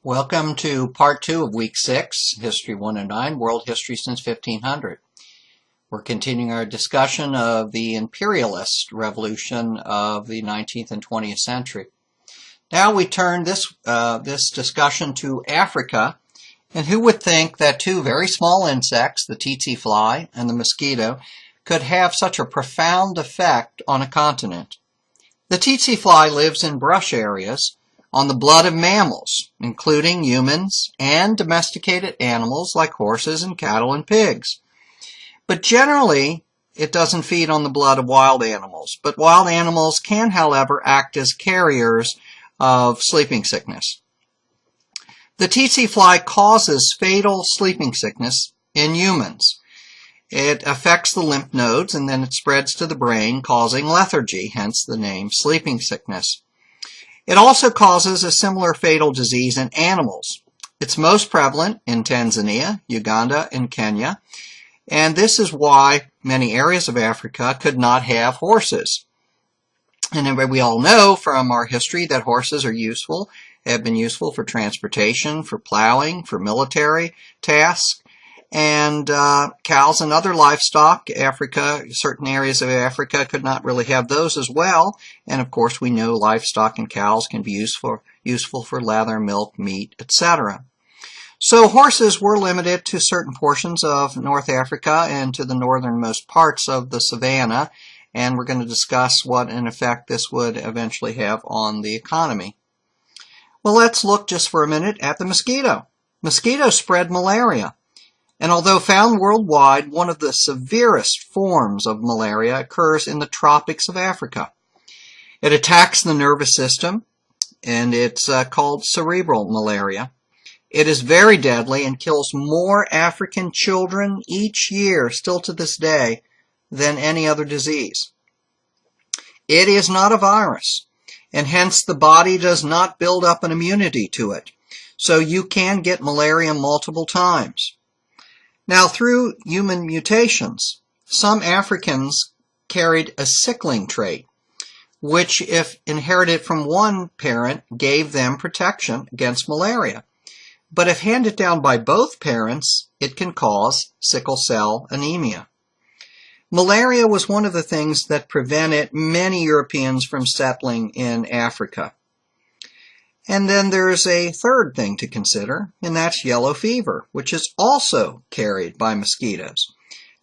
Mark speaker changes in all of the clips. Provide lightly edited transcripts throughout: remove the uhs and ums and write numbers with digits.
Speaker 1: Welcome to part 2 of week 6, History 109, World History since 1500. We're continuing our discussion of the imperialist revolution of the 19th and 20th century. Now we turn this discussion to Africa, and who would think that two very small insects, the tsetse fly and the mosquito, could have such a profound effect on a continent? The tsetse fly lives in brush areas on the blood of mammals, including humans and domesticated animals like horses and cattle and pigs. But generally, it doesn't feed on the blood of wild animals. But wild animals can, however, act as carriers of sleeping sickness. The tsetse fly causes fatal sleeping sickness in humans. It affects the lymph nodes and then it spreads to the brain, causing lethargy, hence the name sleeping sickness. It also causes a similar fatal disease in animals. It's most prevalent in Tanzania, Uganda, and Kenya, and this is why many areas of Africa could not have horses. And we all know from our history that horses are useful, have been useful for transportation, for plowing, for military tasks, and cows and other livestock. Certain areas of Africa could not really have those as well. And of course, we know livestock and cows can be useful for leather, milk, meat, etc. So horses were limited to certain portions of North Africa and to the northernmost parts of the savanna. And we're going to discuss what an effect this would eventually have on the economy. Well, let's look just for a minute at the mosquito. Mosquitoes spread malaria. And although found worldwide, one of the severest forms of malaria occurs in the tropics of Africa. It attacks the nervous system, and it's called cerebral malaria. It is very deadly and kills more African children each year, still to this day, than any other disease. It is not a virus, and hence the body does not build up an immunity to it. So you can get malaria multiple times. Now, through human mutations, some Africans carried a sickling trait, which, if inherited from one parent, gave them protection against malaria. But if handed down by both parents, it can cause sickle cell anemia. Malaria was one of the things that prevented many Europeans from settling in Africa. And then there's a third thing to consider, and that's yellow fever, which is also carried by mosquitoes.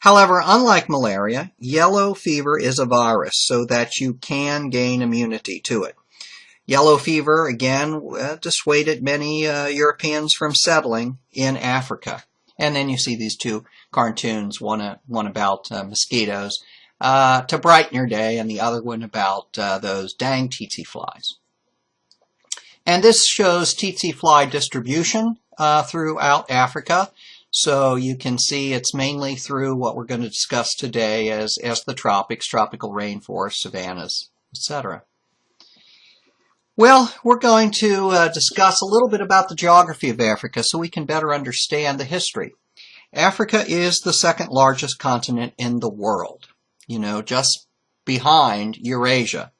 Speaker 1: However, unlike malaria, yellow fever is a virus, so that you can gain immunity to it. Yellow fever, again, dissuaded many Europeans from settling in Africa. And then you see these two cartoons, one about mosquitoes to brighten your day, and the other one about those dang tsetse flies. And this shows tsetse fly distribution throughout Africa. So you can see it's mainly through what we're going to discuss today as the tropics, tropical rainforests, savannas, etc. Well, we're going to discuss a little bit about the geography of Africa so we can better understand the history. Africa is the second largest continent in the world, just behind Eurasia.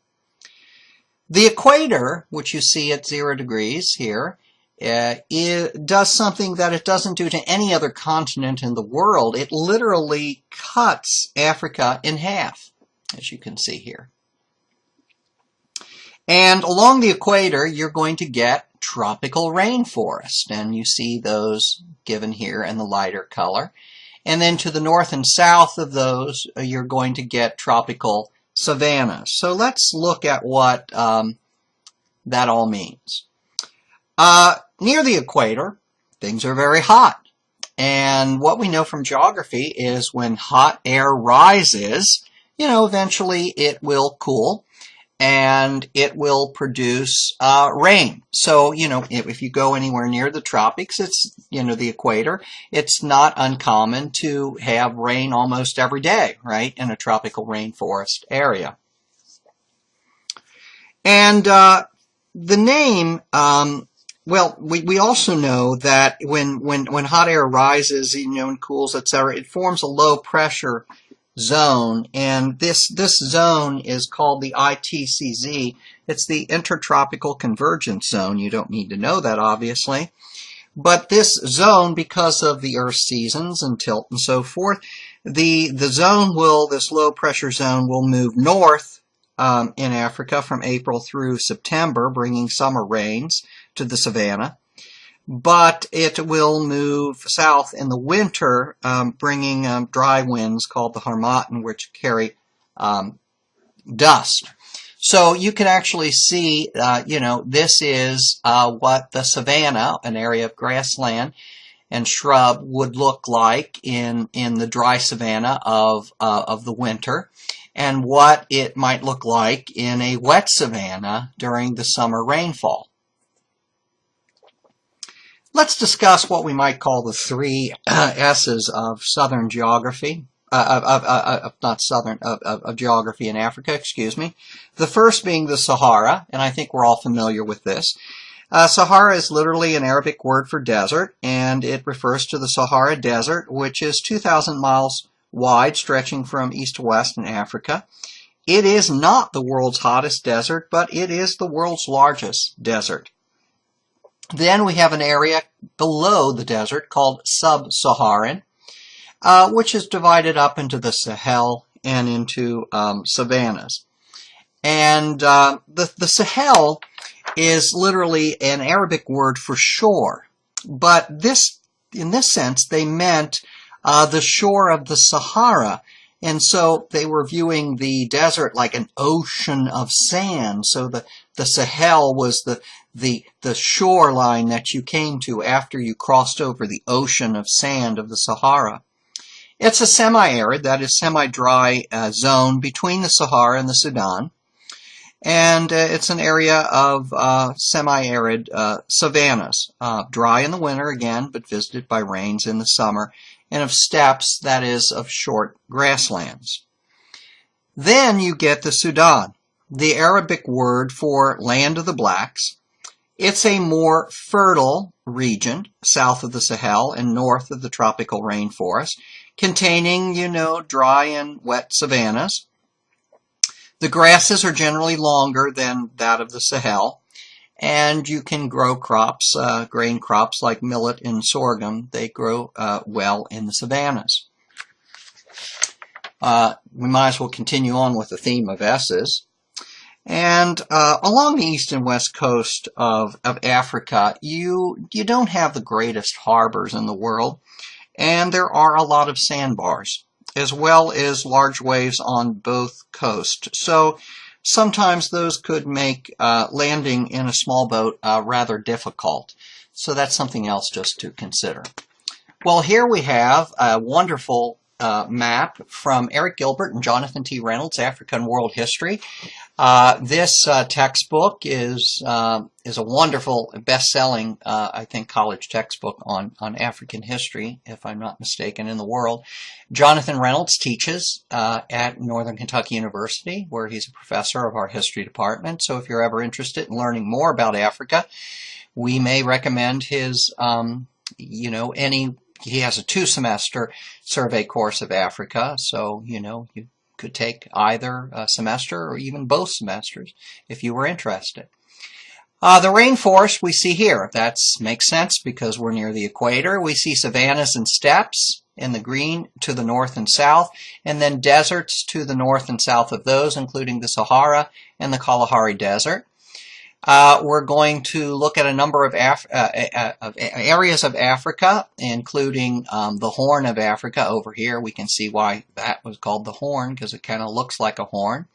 Speaker 1: The equator, which you see at 0 degrees here, it does something that it doesn't do to any other continent in the world. It literally cuts Africa in half, as you can see here. And along the equator, you're going to get tropical rainforest, and you see those given here in the lighter color. And then to the north and south of those, you're going to get tropical savanna. So let's look at what that all means. Near the equator, things are very hot. And what we know from geography is when hot air rises, eventually it will cool and it will produce rain. So, if you go anywhere near the tropics, it's, the equator, it's not uncommon to have rain almost every day, right, in a tropical rainforest area. And the name, we also know that when hot air rises, and cools, etc., it forms a low pressure zone, and this zone is called the ITCZ. It's the Intertropical Convergence Zone. You don't need to know that, obviously. But this zone, because of the Earth's seasons and tilt and so forth, this low pressure zone will move north in Africa from April through September, bringing summer rains to the savanna. But it will move south in the winter, bringing dry winds called the Harmattan, which carry dust. So you can actually see, this is what the savanna, an area of grassland and shrub, would look like in the dry savanna of the winter, and what it might look like in a wet savanna during the summer rainfall. Let's discuss what we might call the three S's of southern geography. Of geography in Africa, excuse me. The first being the Sahara, and I think we're all familiar with this. Sahara is literally an Arabic word for desert, and it refers to the Sahara Desert, which is 2,000 miles wide, stretching from east to west in Africa. It is not the world's hottest desert, but it is the world's largest desert. Then we have an area below the desert called Sub-Saharan, which is divided up into the Sahel and into savannas. And the Sahel is literally an Arabic word for shore. But in this sense, they meant the shore of the Sahara. And so they were viewing the desert like an ocean of sand. So the Sahel was the shoreline that you came to after you crossed over the ocean of sand of the Sahara. It's a semi-arid, that is semi-dry zone between the Sahara and the Sudan. And it's an area of semi-arid savannas, dry in the winter again, but visited by rains in the summer, and of steppes, that is, of short grasslands. Then you get the Sudan, the Arabic word for land of the blacks. It's a more fertile region south of the Sahel and north of the tropical rainforest, containing, dry and wet savannas. The grasses are generally longer than that of the Sahel, and you can grow crops, grain crops like millet and sorghum. They grow well in the savannas. We might as well continue on with the theme of S's. And along the east and west coast of Africa, you don't have the greatest harbors in the world, and there are a lot of sandbars, as well as large waves on both coasts. So sometimes those could make landing in a small boat rather difficult. So that's something else just to consider. Well, here we have a wonderful map from Eric Gilbert and Jonathan T. Reynolds, African World History. This textbook is a wonderful, best-selling, I think, college textbook on African history, if I'm not mistaken, in the world. Jonathan Reynolds teaches at Northern Kentucky University, where he's a professor of our history department. So if you're ever interested in learning more about Africa, we may recommend his, he has a 2-semester survey course of Africa. So, you could take either a semester or even both semesters if you were interested. The rainforest we see here, that makes sense because we're near the equator. We see savannas and steppes in the green to the north and south, and then deserts to the north and south of those, including the Sahara and the Kalahari Desert. We're going to look at a number of areas of Africa, including the Horn of Africa over here. We can see why that was called the Horn, because it kind of looks like a horn.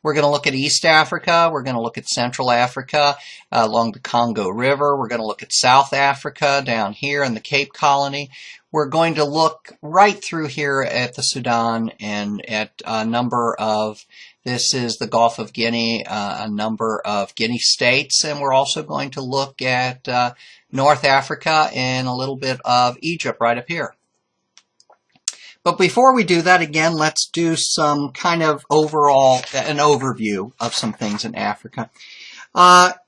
Speaker 1: We're going to look at East Africa. We're going to look at Central Africa along the Congo River. We're going to look at South Africa down here in the Cape Colony. We're going to look right through here at the Sudan and at a number of, this is the Gulf of Guinea, a number of Guinea states, and we're also going to look at North Africa and a little bit of Egypt right up here. But before we do that, again, let's do some kind of an overview of some things in Africa.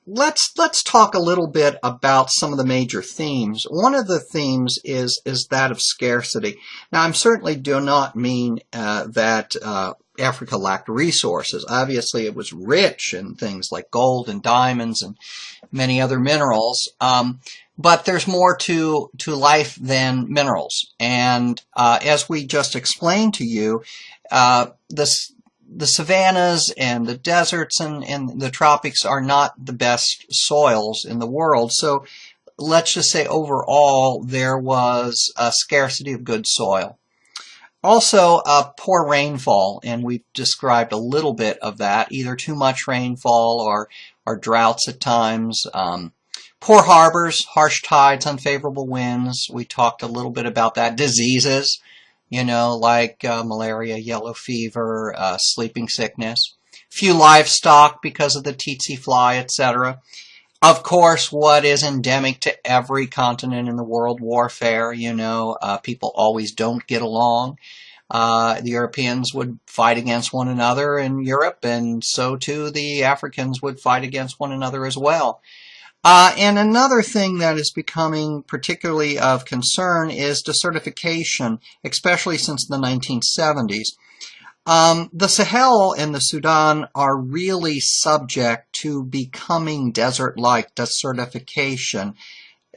Speaker 1: Let's talk a little bit about some of the major themes. One of the themes is that of scarcity. Now, I certainly do not mean that Africa lacked resources. Obviously, it was rich in things like gold and diamonds and many other minerals. But there's more to life than minerals. And as we just explained to you, the savannas and the deserts and the tropics are not the best soils in the world. So let's just say overall there was a scarcity of good soil. Also, poor rainfall, and we've described a little bit of that, either too much rainfall or droughts at times. Poor harbors, harsh tides, unfavorable winds. We talked a little bit about that. Diseases, like malaria, yellow fever, sleeping sickness. Few livestock because of the tsetse fly, etc. Of course, what is endemic to every continent in the world, warfare. People always don't get along. The Europeans would fight against one another in Europe, and so too the Africans would fight against one another as well. And another thing that is becoming particularly of concern is desertification, especially since the 1970s. The Sahel and the Sudan are really subject to becoming desert-like desertification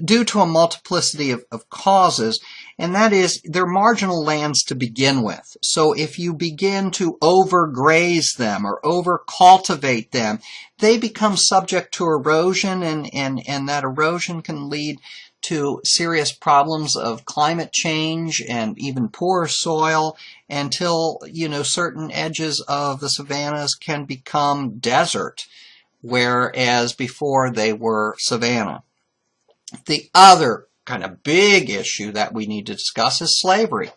Speaker 1: due to a multiplicity of causes, and that is they're marginal lands to begin with. So if you begin to overgraze them or overcultivate them, they become subject to erosion, and that erosion can lead to serious problems of climate change and even poorer soil until, certain edges of the savannas can become desert, whereas before they were savanna. The other kind of big issue that we need to discuss is slavery,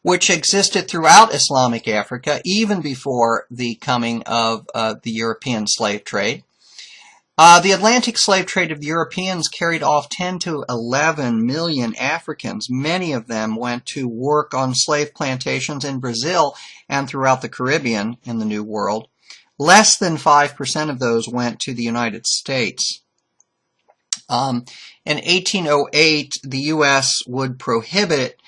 Speaker 1: which existed throughout Islamic Africa even before the coming of the European slave trade. The Atlantic slave trade of the Europeans carried off 10 to 11 million Africans. Many of them went to work on slave plantations in Brazil and throughout the Caribbean in the New World. Less than 5% of those went to the United States. In 1808, the U.S. would prohibit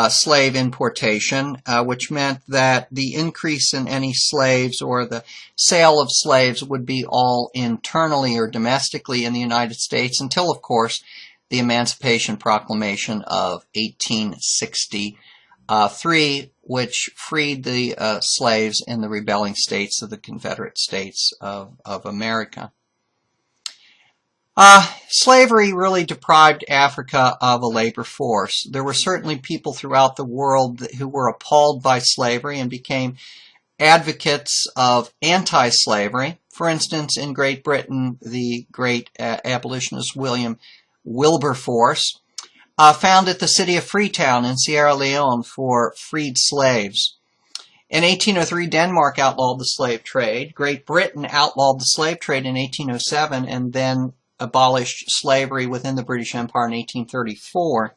Speaker 1: slave importation, which meant that the increase in any slaves or the sale of slaves would be all internally or domestically in the United States until, of course, the Emancipation Proclamation of 1863, which freed the slaves in the rebelling states of the Confederate States of America. Slavery really deprived Africa of a labor force. There were certainly people throughout the world who were appalled by slavery and became advocates of anti-slavery. For instance, in Great Britain, the great abolitionist William Wilberforce founded the city of Freetown in Sierra Leone for freed slaves. In 1803, Denmark outlawed the slave trade. Great Britain outlawed the slave trade in 1807 and then abolished slavery within the British Empire in 1834.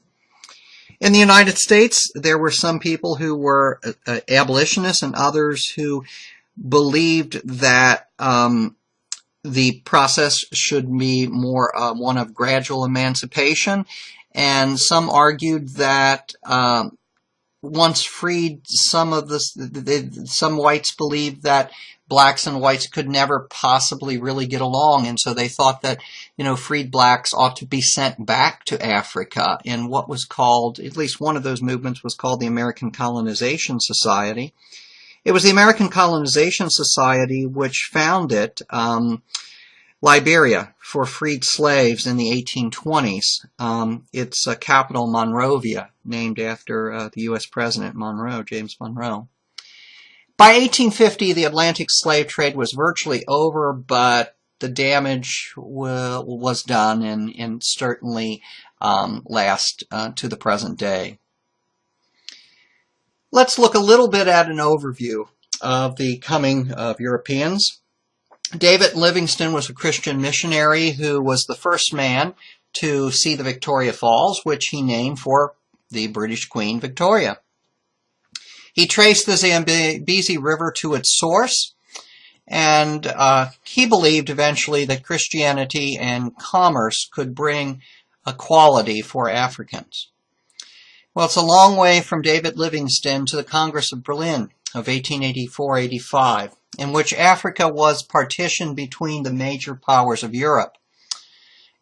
Speaker 1: In the United States, there were some people who were abolitionists and others who believed that the process should be more one of gradual emancipation, and some argued that once freed, some whites believed that blacks and whites could never possibly really get along, and so they thought that, freed blacks ought to be sent back to Africa in what was called, at least one of those movements was called the American Colonization Society. It was the American Colonization Society which founded Liberia for freed slaves in the 1820s. Its capital, Monrovia, named after the U.S. President Monroe, James Monroe. By 1850, the Atlantic slave trade was virtually over, but the damage was done and certainly lasts to the present day. Let's look a little bit at an overview of the coming of Europeans. David Livingstone was a Christian missionary who was the first man to see the Victoria Falls, which he named for the British Queen Victoria. He traced the Zambezi River to its source, and he believed eventually that Christianity and commerce could bring equality for Africans. Well, it's a long way from David Livingstone to the Congress of Berlin. of 1884-85, in which Africa was partitioned between the major powers of Europe.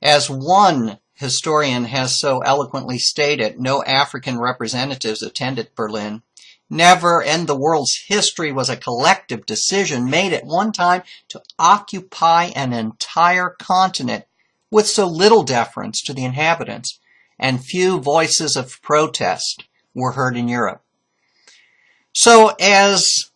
Speaker 1: As one historian has so eloquently stated, no African representatives attended Berlin. Never in the world's history was a collective decision made at one time to occupy an entire continent with so little deference to the inhabitants, and few voices of protest were heard in Europe. So as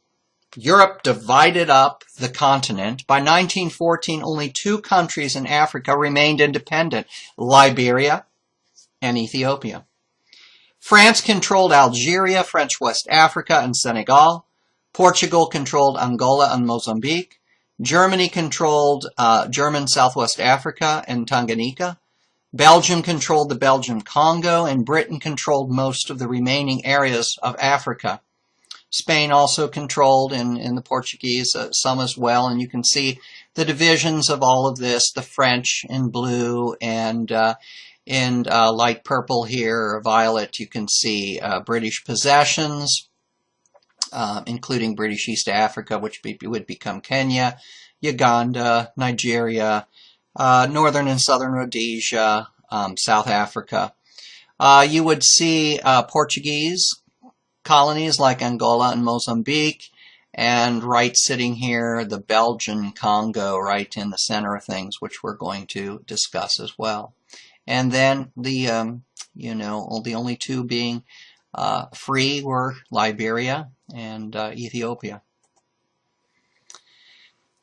Speaker 1: Europe divided up the continent, by 1914 only 2 countries in Africa remained independent, Liberia and Ethiopia. France controlled Algeria, French West Africa, and Senegal. Portugal controlled Angola and Mozambique. Germany controlled German Southwest Africa and Tanganyika. Belgium controlled the Belgian Congo, and Britain controlled most of the remaining areas of Africa. Spain also controlled, in the Portuguese, some as well, and you can see the divisions of all of this, the French in blue, and in light purple here, or violet, you can see British possessions, including British East Africa, which would become Kenya, Uganda, Nigeria, northern and southern Rhodesia, South Africa. You would see Portuguese colonies like Angola and Mozambique, and right sitting here, the Belgian Congo right in the center of things, which we're going to discuss as well. And then the only 2 being free were Liberia and Ethiopia.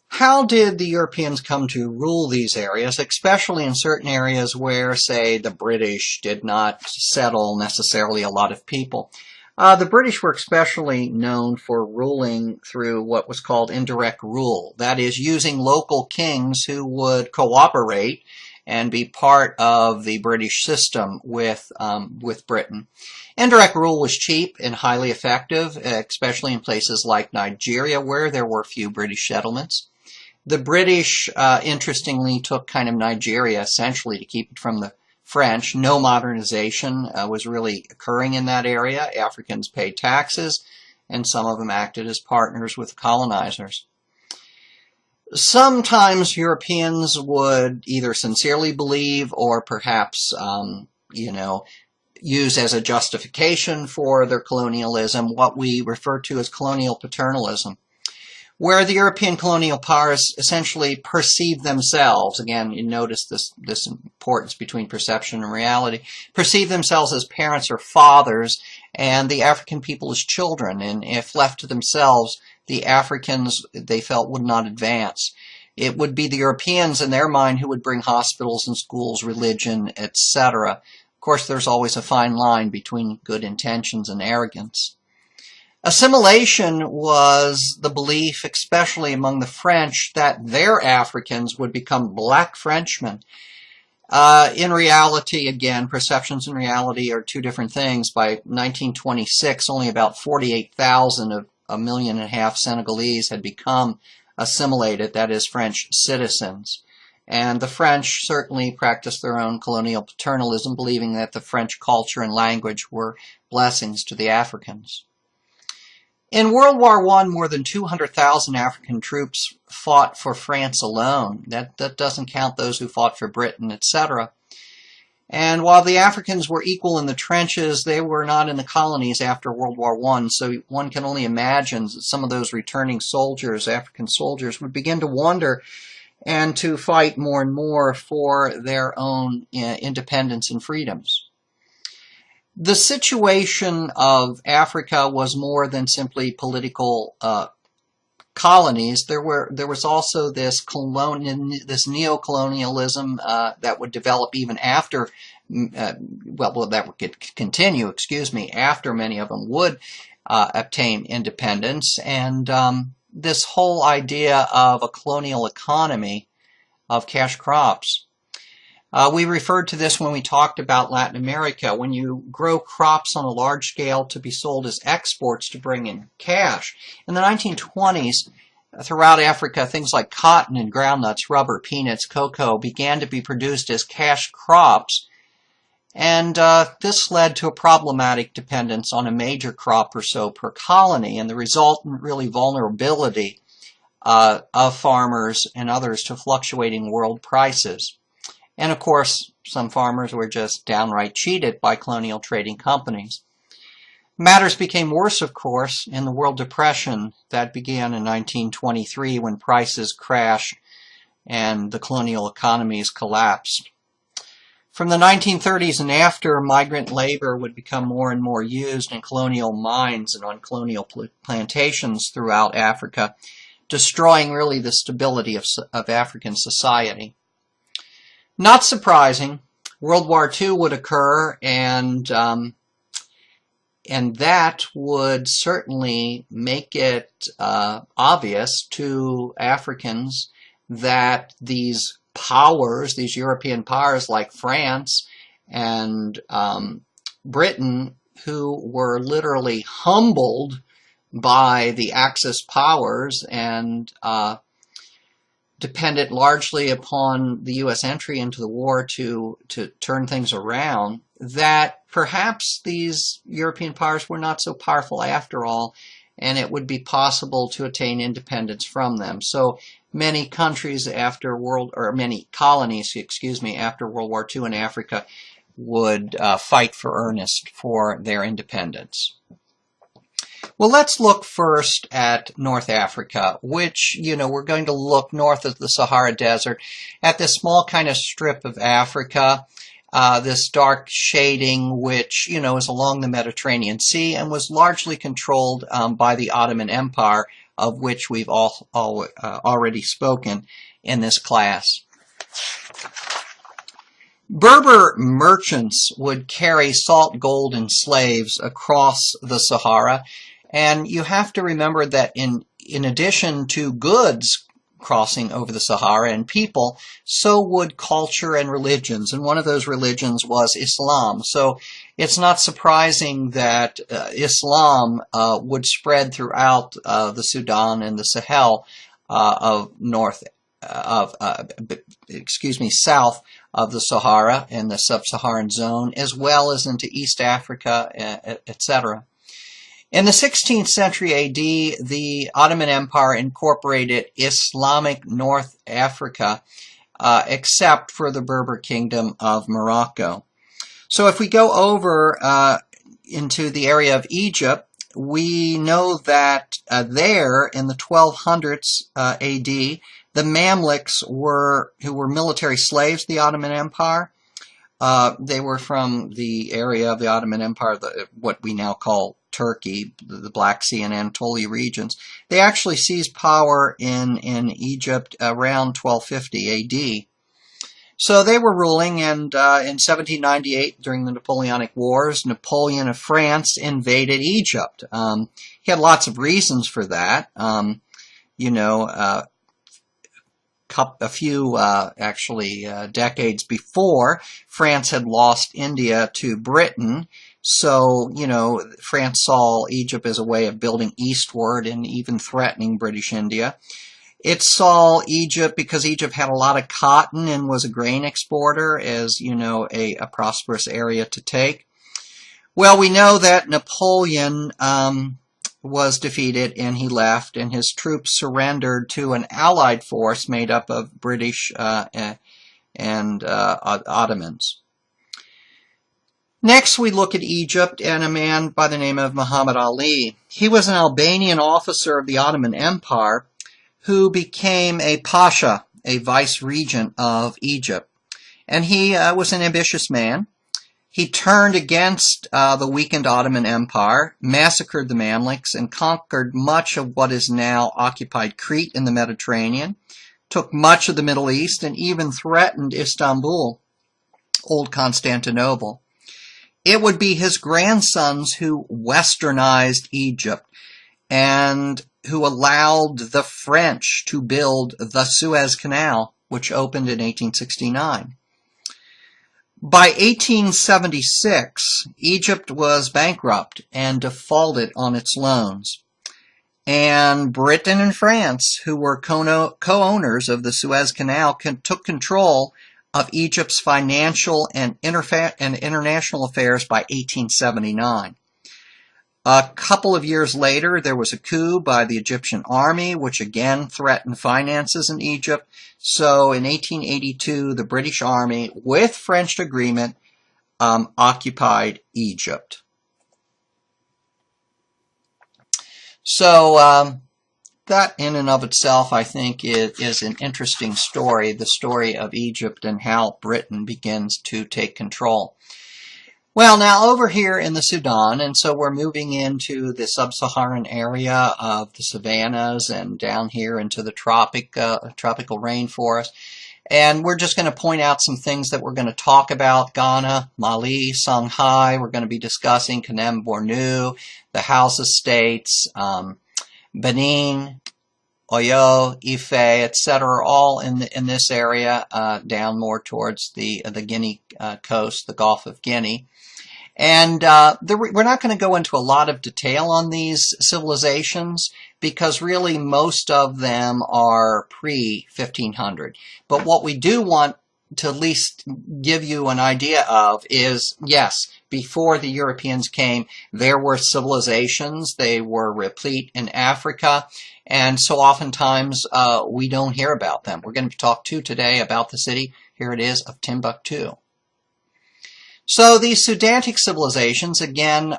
Speaker 1: How did the Europeans come to rule these areas, especially in certain areas where, say, the British did not settle necessarily a lot of people? The British were especially known for ruling through what was called indirect rule, that is, using local kings who would cooperate and be part of the British system with Britain. Indirect rule was cheap and highly effective, especially in places like Nigeria, where there were few British settlements. The British, interestingly, took kind of Nigeria essentially to keep it from the French. No modernization was really occurring in that area. Africans paid taxes, and some of them acted as partners with colonizers. Sometimes Europeans would either sincerely believe or perhaps, use as a justification for their colonialism what we refer to as colonial paternalism, where the European colonial powers essentially perceive themselves, again, you notice this importance between perception and reality, perceive themselves as parents or fathers, and the African people as children, and if left to themselves, the Africans, they felt, would not advance. It would be the Europeans in their mind who would bring hospitals and schools, religion, etc. Of course, there's always a fine line between good intentions and arrogance. Assimilation was the belief, especially among the French, that their Africans would become black Frenchmen. In reality, again, perceptions and reality are 2 different things. By 1926, only about 48,000 of 1.5 million Senegalese had become assimilated, that is, French citizens. And the French certainly practiced their own colonial paternalism, believing that the French culture and language were blessings to the Africans. In World War I, more than 200,000 African troops fought for France alone. That doesn't count those who fought for Britain, etc. And while the Africans were equal in the trenches, they were not in the colonies after World War I, so one can only imagine that some of those returning soldiers, African soldiers, would begin to wonder and to fight more and more for their own independence and freedoms. The situation of Africa was more than simply political colonies. There was also this neo-colonialism that would develop even after, that would continue, after many of them would obtain independence, and this whole idea of a colonial economy of cash crops. We referred to this when we talked about Latin America. When you grow crops on a large scale to be sold as exports to bring in cash. In the 1920s, throughout Africa, things like cotton and groundnuts, rubber, peanuts, cocoa began to be produced as cash crops. And this led to a problematic dependence on a major crop or so per colony, and the resultant really vulnerability of farmers and others to fluctuating world prices. And of course, some farmers were just downright cheated by colonial trading companies. Matters became worse, of course, in the World Depression that began in 1923 when prices crashed and the colonial economies collapsed. From the 1930s and after, migrant labor would become more and more used in colonial mines and on colonial plantations throughout Africa, destroying really the stability of African society. Not surprising, World War II would occur, and that would certainly make it obvious to Africans that these powers, these European powers like France and Britain, who were literally humbled by the Axis powers and dependent largely upon the U.S. entry into the war to turn things around, that perhaps these European powers were not so powerful after all, and it would be possible to attain independence from them. So many countries after many colonies, after World War II in Africa would fight for earnest for their independence. Well, let's look first at North Africa, which, we're going to look north of the Sahara Desert at this small kind of strip of Africa, this dark shading, which, is along the Mediterranean Sea and was largely controlled by the Ottoman Empire, of which we've already spoken in this class. Berber merchants would carry salt, gold, and slaves across the Sahara, and you have to remember that in addition to goods crossing over the Sahara and people, so would culture and religions, and one of those religions was Islam. So it's not surprising that Islam would spread throughout the Sudan and the Sahel south of the Sahara and the sub-Saharan zone, as well as into East Africa, etc. In the 16th century AD, the Ottoman Empire incorporated Islamic North Africa, except for the Berber Kingdom of Morocco. So if we go over into the area of Egypt, we know that there in the 1200s AD, the Mamluks who were military slaves of the Ottoman Empire. They were from the area of the Ottoman Empire, what we now call Turkey, the Black Sea and Anatolia regions. They actually seized power in Egypt around 1250 AD. So they were ruling, and in 1798, during the Napoleonic Wars, Napoleon of France invaded Egypt. He had lots of reasons for that. A few decades before, France had lost India to Britain. So, France saw Egypt as a way of building eastward and even threatening British India. It saw Egypt, because Egypt had a lot of cotton and was a grain exporter, as, a prosperous area to take. Well, we know that Napoleon was defeated and he left, and his troops surrendered to an allied force made up of British and Ottomans. Next, we look at Egypt and a man by the name of Muhammad Ali. He was an Albanian officer of the Ottoman Empire who became a pasha, a vice-regent of Egypt. And he was an ambitious man. He turned against the weakened Ottoman Empire, massacred the Mamluks, and conquered much of what is now occupied Crete in the Mediterranean, took much of the Middle East, and even threatened Istanbul, old Constantinople. It would be his grandsons who westernized Egypt and who allowed the French to build the Suez Canal, which opened in 1869. By 1876, Egypt was bankrupt and defaulted on its loans. And Britain and France, who were co-owners of the Suez Canal, took control of Egypt's financial and international affairs by 1879. A couple of years later, there was a coup by the Egyptian army, which again threatened finances in Egypt. So in 1882, the British army, with French agreement, occupied Egypt. So that in and of itself, I think, is an interesting story, the story of Egypt and how Britain begins to take control. Well, now over here in the Sudan, and so we're moving into the sub-Saharan area of the savannas and down here into the tropical rainforest. And we're just going to point out some things that we're going to talk about. Ghana, Mali, Songhai, we're going to be discussing Kanem Bornu, the Hausa states, Benin, Oyo, Ife, etc., all in this area, down more towards the Guinea coast, the Gulf of Guinea. And we're not going to go into a lot of detail on these civilizations because really most of them are pre-1500. But what we do want to at least give you an idea of is, yes, before the Europeans came, there were civilizations. They were replete in Africa. And so oftentimes we don't hear about them. We're going to talk today about the city, here it is, of Timbuktu. So these Sudantic civilizations, again,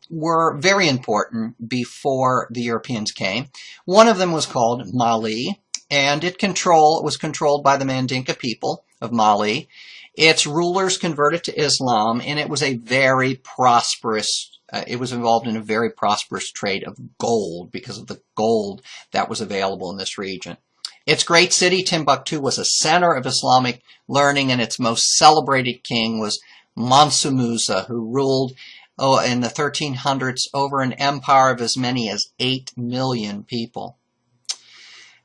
Speaker 1: were very important before the Europeans came. One of them was called Mali, and it was controlled by the Mandinka people of Mali. Its rulers converted to Islam, and it was a very prosperous, it was involved in a very prosperous trade of gold because of the gold that was available in this region. Its great city, Timbuktu, was a center of Islamic learning, and its most celebrated king was Mansa Musa, who ruled in the 1300s over an empire of as many as 8 million people.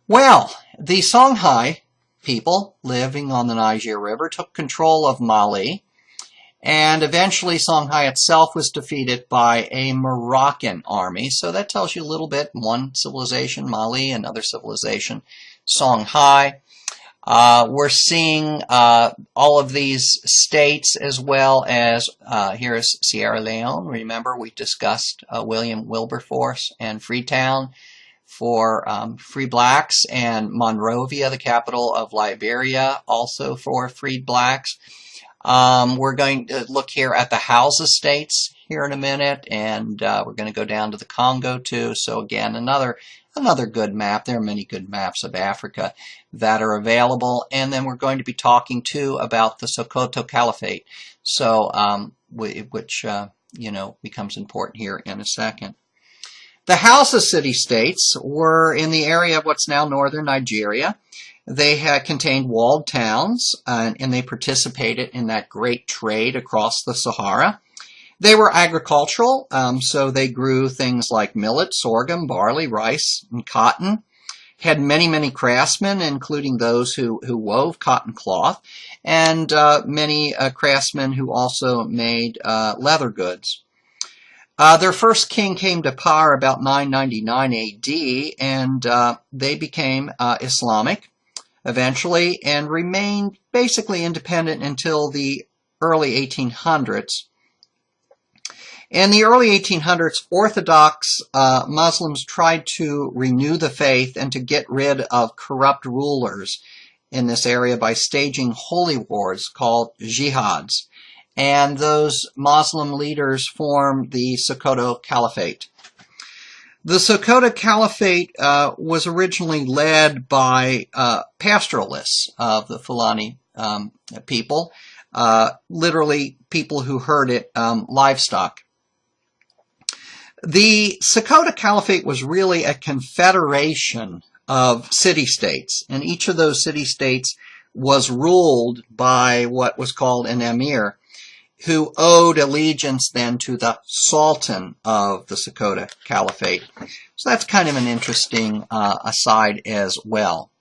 Speaker 1: Well, the Songhai people living on the Niger River took control of Mali, and eventually Songhai itself was defeated by a Moroccan army. So that tells you a little bit. One civilization, Mali, another civilization, Songhai. We're seeing all of these states as well as here is Sierra Leone. Remember, we discussed William Wilberforce and Freetown for free blacks, and Monrovia, the capital of Liberia, also for freed blacks. We're going to look here at the Hausa states here in a minute, and we're going to go down to the Congo too. So again, another good map. There are many good maps of Africa that are available. And then we're going to be talking too about the Sokoto Caliphate, so which becomes important here in a second. The Hausa city-states were in the area of what's now northern Nigeria. They had contained walled towns, and they participated in that great trade across the Sahara. They were agricultural, so they grew things like millet, sorghum, barley, rice, and cotton. Had many, many craftsmen, including those who wove cotton cloth, and many craftsmen who also made leather goods. Their first king came to power about 999 AD, and they became Islamic eventually and remained basically independent until the early 1800s. In the early 1800s, Orthodox Muslims tried to renew the faith and to get rid of corrupt rulers in this area by staging holy wars called jihads. And those Muslim leaders formed the Sokoto Caliphate. The Sokoto Caliphate was originally led by pastoralists of the Fulani people, literally people who herded livestock. The Sokoto Caliphate was really a confederation of city-states, and each of those city-states was ruled by what was called an emir, who owed allegiance then to the Sultan of the Sokoto Caliphate. So that's kind of an interesting aside as well.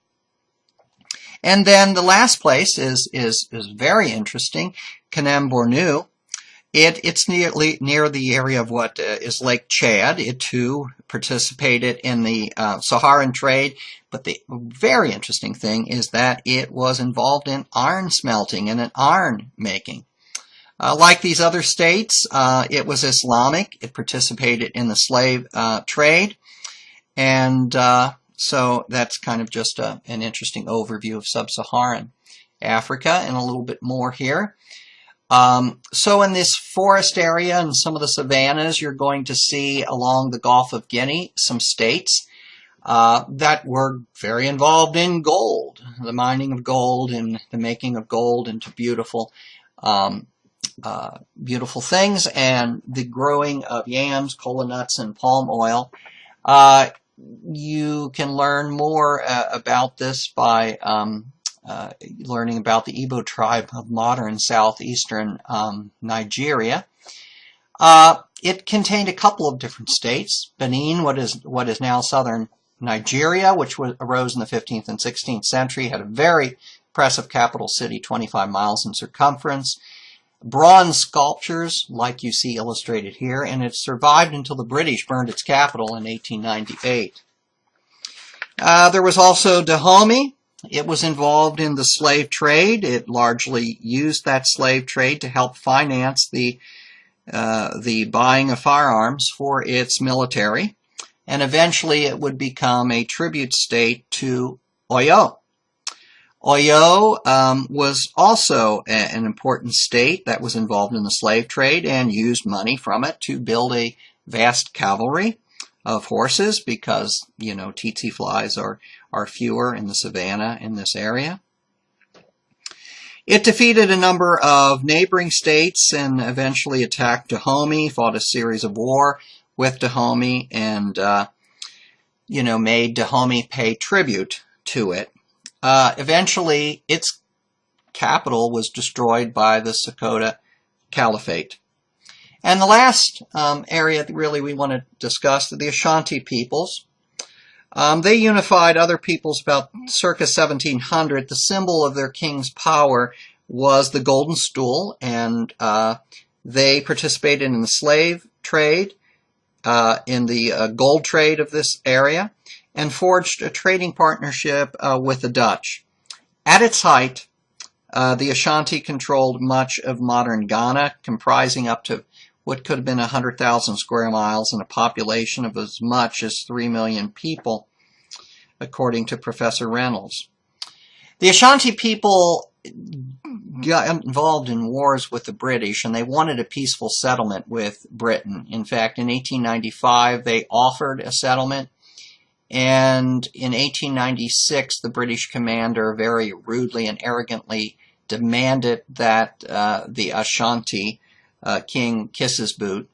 Speaker 1: And then the last place is very interesting, Kanem Bornu. It's near the area of what is Lake Chad. It too participated in the Saharan trade, but the very interesting thing is that it was involved in iron smelting and in iron making. Like these other states, it was Islamic. It participated in the slave trade, and so that's kind of just an interesting overview of sub-Saharan Africa, and a little bit more here. So in this forest area and some of the savannas, you're going to see along the Gulf of Guinea some states that were very involved in gold, the mining of gold and the making of gold into beautiful, beautiful things, and the growing of yams, cola nuts, and palm oil. You can learn more about this by learning about the Igbo tribe of modern southeastern Nigeria. It contained a couple of different states. Benin, what is now southern Nigeria, which arose in the 15th and 16th century, had a very impressive capital city, 25 miles in circumference. Bronze sculptures, like you see illustrated here, and it survived until the British burned its capital in 1898. There was also Dahomey. It was involved in the slave trade. It largely used that slave trade to help finance the buying of firearms for its military, and eventually it would become a tribute state to Oyo. Oyo was also an important state that was involved in the slave trade and used money from it to build a vast cavalry of horses because, you know, tsetse flies are fewer in the savanna in this area. It defeated a number of neighboring states and eventually attacked Dahomey, fought a series of war with Dahomey, and, you know, made Dahomey pay tribute to it. Eventually, its capital was destroyed by the Sokoto Caliphate. And the last area that really we want to discuss are the Ashanti peoples. They unified other peoples about circa 1700. The symbol of their king's power was the golden stool, and they participated in the slave trade, in the gold trade of this area, and forged a trading partnership with the Dutch. At its height, the Ashanti controlled much of modern Ghana, comprising up to what could have been 100,000 square miles and a population of as much as 3 million people, according to Professor Reynolds. The Ashanti people got involved in wars with the British, and they wanted a peaceful settlement with Britain. In fact, in 1895, they offered a settlement, and in 1896, the British commander very rudely and arrogantly demanded that the Ashanti king kiss his boot.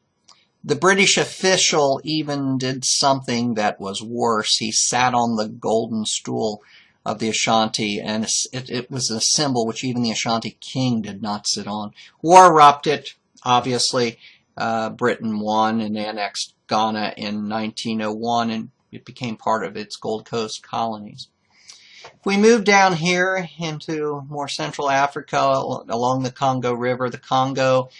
Speaker 1: The British official even did something that was worse. He sat on the golden stool of the Ashanti, and it was a symbol which even the Ashanti king did not sit on. War erupted, obviously. Britain won and annexed Ghana in 1901, and it became part of its Gold Coast colonies. If we move down here into more Central Africa, along the Congo River, the Congo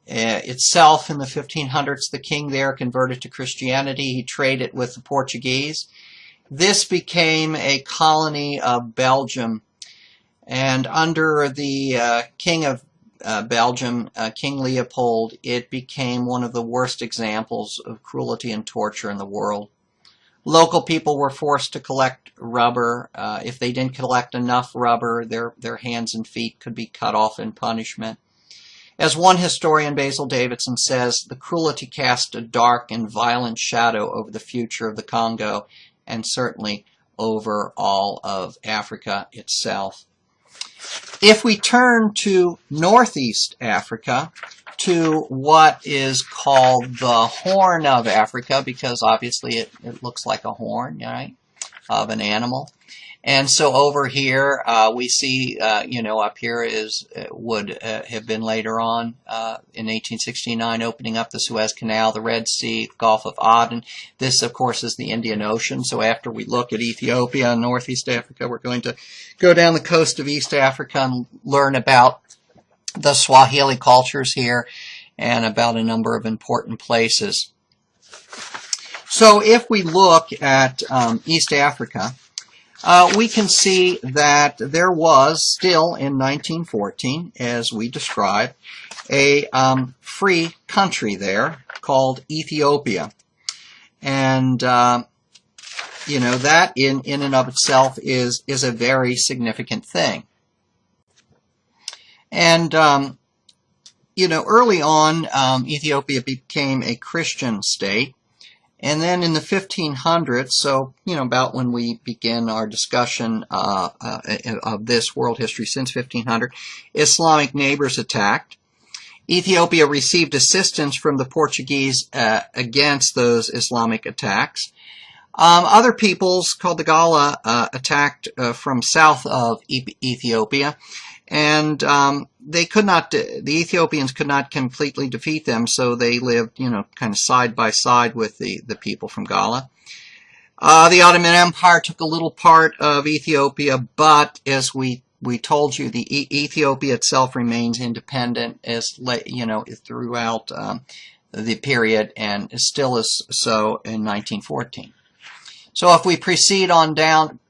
Speaker 1: itself in the 1500s, the king there converted to Christianity. He traded with the Portuguese. This became a colony of Belgium, and under the king of Belgium, King Leopold, it became one of the worst examples of cruelty and torture in the world. Local people were forced to collect rubber. If they didn't collect enough rubber, their hands and feet could be cut off in punishment. As one historian, Basil Davidson, says, the cruelty cast a dark and violent shadow over the future of the Congo, and certainly over all of Africa itself. If we turn to Northeast Africa, to what is called the Horn of Africa, because obviously it looks like a horn, right, of an animal. And so over here, we see, you know, up here would have been later on in 1869 opening up the Suez Canal, the Red Sea, Gulf of Aden. This, of course, is the Indian Ocean. So after we look at Ethiopia and Northeast Africa, we're going to go down the coast of East Africa and learn about the Swahili cultures here. and about a number of important places. So if we look at East Africa, we can see that there was still in 1914, as we described, a free country there called Ethiopia. And, you know, that in and of itself is a very significant thing. And, you know, early on, Ethiopia became a Christian state. And then in the 1500s, so, you know, about when we begin our discussion of this world history since 1500, Islamic neighbors attacked. Ethiopia received assistance from the Portuguese against those Islamic attacks. Other peoples called the Gala attacked from south of Ethiopia, and they could not, the Ethiopians could not completely defeat them, so they lived, you know, kind of side by side with the people from Gala. The Ottoman Empire took a little part of Ethiopia, but as we told you, the Ethiopia itself remains independent, as you know, throughout the period, and still is so in 1914. So if we proceed on down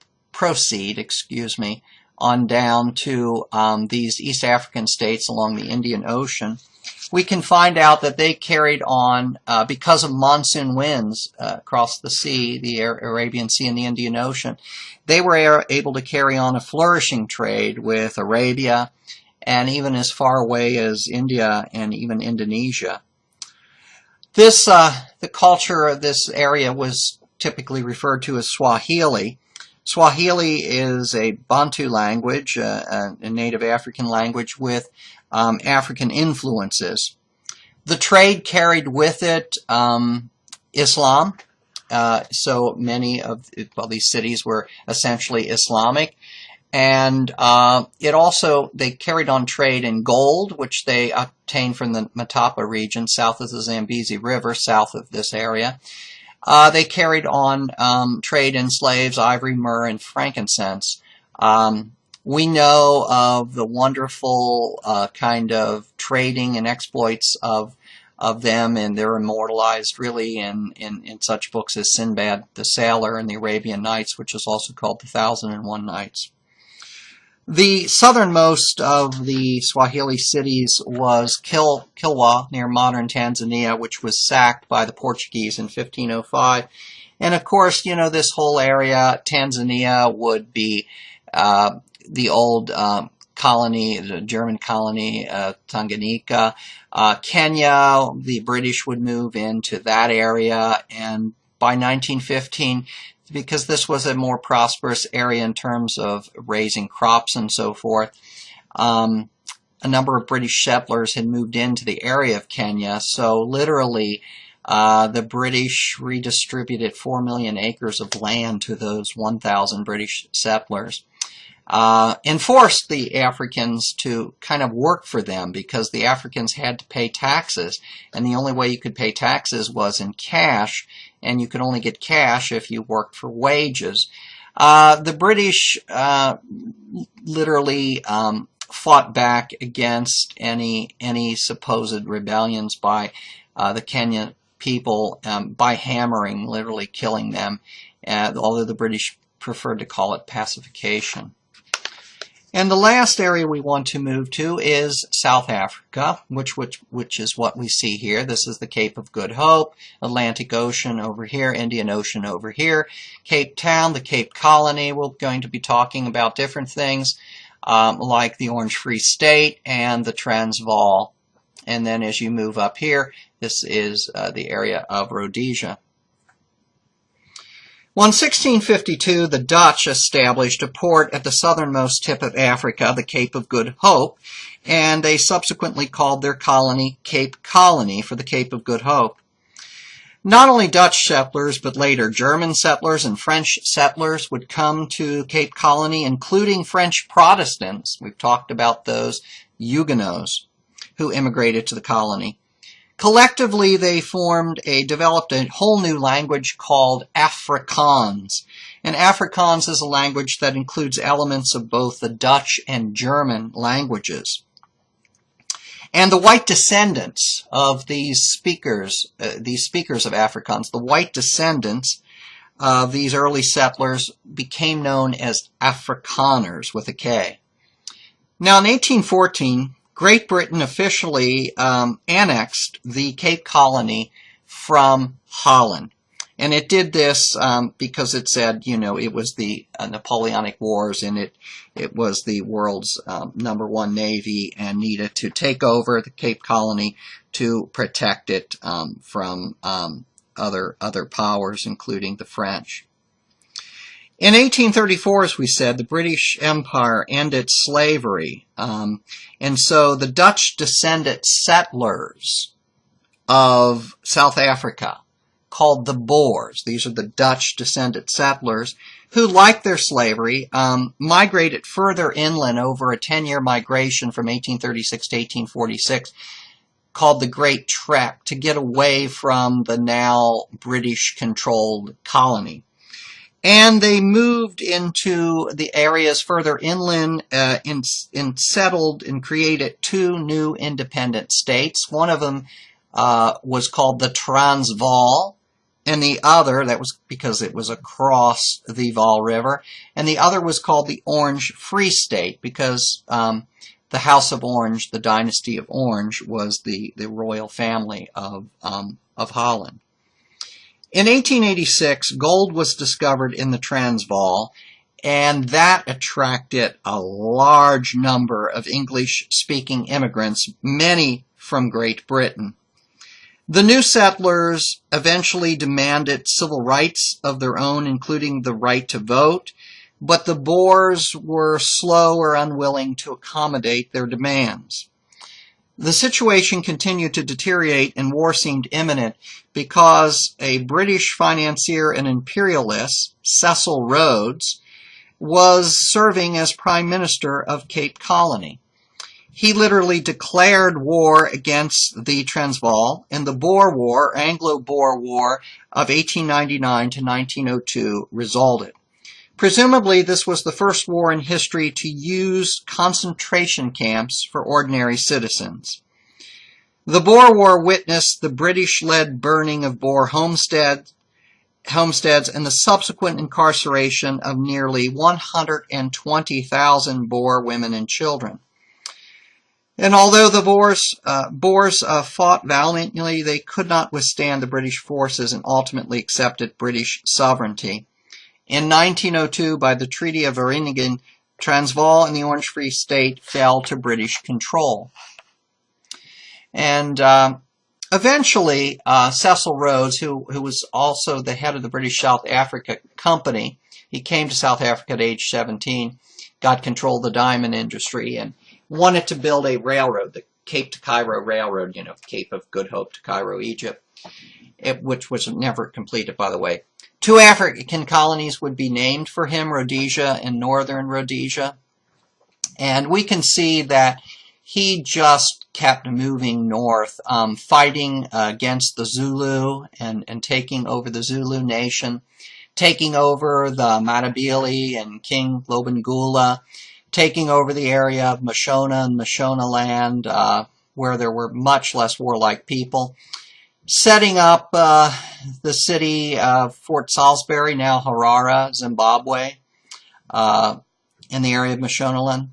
Speaker 1: to these East African states along the Indian Ocean, we can find out that they carried on, because of monsoon winds across the sea, the Arabian Sea and the Indian Ocean, they were able to carry on a flourishing trade with Arabia and even as far away as India and even Indonesia. This, the culture of this area was typically referred to as Swahili. Swahili is a Bantu language, a native African language with African influences. The trade carried with it Islam. So many of these cities were essentially Islamic. And they carried on trade in gold, which they obtained from the Matapa region, south of the Zambezi River, south of this area. They carried on trade in slaves, ivory, myrrh, and frankincense. We know of the wonderful kind of trading and exploits of them, and they're immortalized really in such books as Sinbad the Sailor and the Arabian Nights, which is also called the 1001 Nights. The southernmost of the Swahili cities was Kilwa, near modern Tanzania, which was sacked by the Portuguese in 1505. And of course, you know, this whole area, Tanzania would be the old colony, the German colony, Tanganyika. Kenya, the British would move into that area, and by 1915, because this was a more prosperous area in terms of raising crops and so forth, a number of British settlers had moved into the area of Kenya. So literally, the British redistributed 4 million acres of land to those 1,000 British settlers. And forced the Africans to kind of work for them, because the Africans had to pay taxes, and the only way you could pay taxes was in cash, and you could only get cash if you worked for wages. The British literally fought back against any supposed rebellions by the Kenyan people by hammering, literally killing them, although the British preferred to call it pacification. And the last area we want to move to is South Africa, which is what we see here. This is the Cape of Good Hope, Atlantic Ocean over here, Indian Ocean over here, Cape Town, the Cape Colony. We're going to be talking about different things like the Orange Free State and the Transvaal. And then as you move up here, this is the area of Rhodesia. Well, in 1652, the Dutch established a port at the southernmost tip of Africa, the Cape of Good Hope, and they subsequently called their colony Cape Colony for the Cape of Good Hope. Not only Dutch settlers, but later German settlers and French settlers would come to Cape Colony, including French Protestants. We've talked about those Huguenots who immigrated to the colony. Collectively, they developed a whole new language called Afrikaans. And Afrikaans is a language that includes elements of both the Dutch and German languages. And the white descendants of these speakers of Afrikaans, the white descendants of these early settlers became known as Afrikaners with a K. Now in 1814, Great Britain officially annexed the Cape Colony from Holland. And it did this because it said, you know, it was the Napoleonic Wars, and it was the world's #1 navy and needed to take over the Cape Colony to protect it from other powers, including the French. In 1834, as we said, the British Empire ended slavery. And so the Dutch descendant settlers of South Africa, called the Boers, these are the Dutch descendant settlers, who, like their slavery, migrated further inland over a 10-year migration from 1836 to 1846, called the Great Trek, to get away from the now British-controlled colony. And they moved into the areas further inland and settled and created 2 new independent states. One of them was called the Transvaal, and the other, that was because it was across the Vaal River, and the other was called the Orange Free State because the House of Orange, the dynasty of Orange, was the royal family of Holland. In 1886, gold was discovered in the Transvaal, and that attracted a large number of English-speaking immigrants, many from Great Britain. The new settlers eventually demanded civil rights of their own, including the right to vote, but the Boers were slow or unwilling to accommodate their demands. The situation continued to deteriorate and war seemed imminent because a British financier and imperialist, Cecil Rhodes, was serving as Prime Minister of Cape Colony. He literally declared war against the Transvaal, and the Boer War, Anglo-Boer War of 1899 to 1902 resulted. Presumably, this was the first war in history to use concentration camps for ordinary citizens. The Boer War witnessed the British-led burning of Boer homesteads and the subsequent incarceration of nearly 120,000 Boer women and children. And although the Boers fought valiantly, they could not withstand the British forces and ultimately accepted British sovereignty. In 1902, by the Treaty of Vereeniging, Transvaal and the Orange Free State fell to British control. And eventually, Cecil Rhodes, who was also the head of the British South Africa Company, he came to South Africa at age 17, got control of the diamond industry, and wanted to build a railroad, the Cape to Cairo Railroad, you know, Cape of Good Hope to Cairo, Egypt, which was never completed, by the way. 2 African colonies would be named for him, Rhodesia and Northern Rhodesia. And we can see that he just kept moving north, fighting against the Zulu and taking over the Zulu nation, taking over the Matabele and King Lobengula, taking over the area of Mashona and Mashonaland, where there were much less warlike people, setting up the city of Fort Salisbury, now Harare, Zimbabwe, in the area of Mashonaland,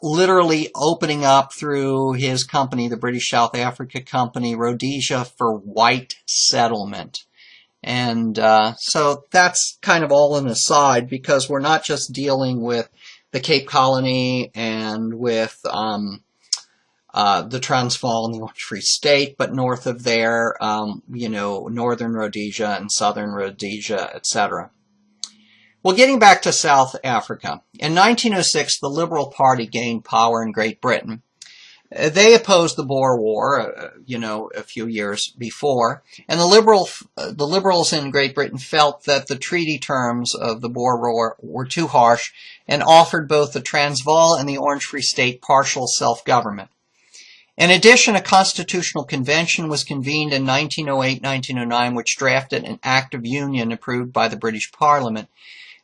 Speaker 1: literally opening up through his company, the British South Africa Company, Rhodesia for white settlement. And so that's kind of all an aside, because we're not just dealing with the Cape Colony and with the Transvaal and the Orange Free State, but north of there, you know, Northern Rhodesia and Southern Rhodesia, etc. Well, getting back to South Africa, in 1906, the Liberal Party gained power in Great Britain. They opposed the Boer War, you know, a few years before, and the liberals in Great Britain felt that the treaty terms of the Boer War were too harsh and offered both the Transvaal and the Orange Free State partial self-government. In addition, a constitutional convention was convened in 1908-1909, which drafted an Act of Union approved by the British Parliament.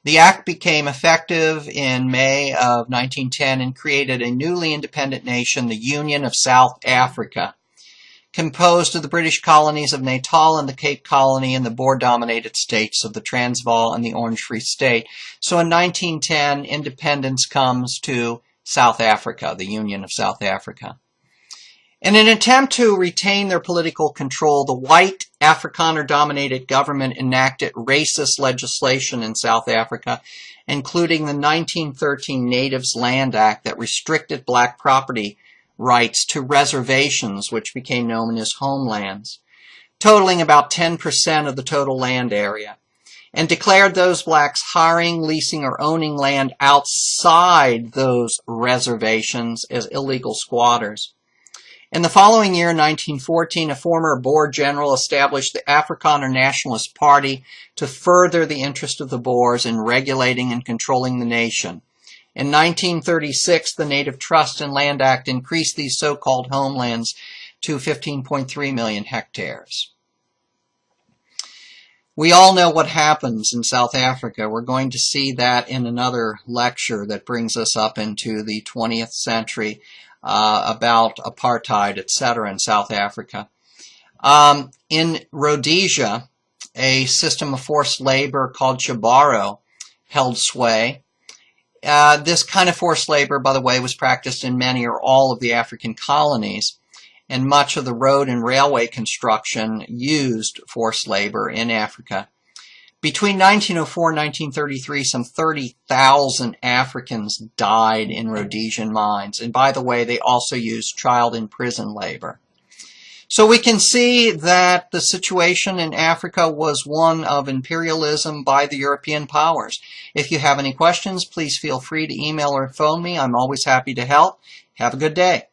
Speaker 1: The act became effective in May of 1910 and created a newly independent nation, the Union of South Africa, composed of the British colonies of Natal and the Cape Colony and the Boer-dominated states of the Transvaal and the Orange Free State. So in 1910, independence comes to South Africa, the Union of South Africa. In an attempt to retain their political control, the white Afrikaner-dominated government enacted racist legislation in South Africa, including the 1913 Natives Land Act that restricted black property rights to reservations, which became known as homelands, totaling about 10% of the total land area, and declared those blacks hiring, leasing, or owning land outside those reservations as illegal squatters. In the following year, 1914, a former Boer general established the Afrikaner Nationalist Party to further the interest of the Boers in regulating and controlling the nation. In 1936, the Native Trust and Land Act increased these so-called homelands to 15.3 million hectares. We all know what happens in South Africa. We're going to see that in another lecture that brings us up into the 20th century. About apartheid, etc. in South Africa. In Rhodesia, a system of forced labor called Chibaro held sway. This kind of forced labor, by the way, was practiced in many or all of the African colonies, and much of the road and railway construction used forced labor in Africa. Between 1904 and 1933, some 30,000 Africans died in Rhodesian mines. And by the way, they also used child in prison labor. So we can see that the situation in Africa was one of imperialism by the European powers. If you have any questions, please feel free to email or phone me. I'm always happy to help. Have a good day.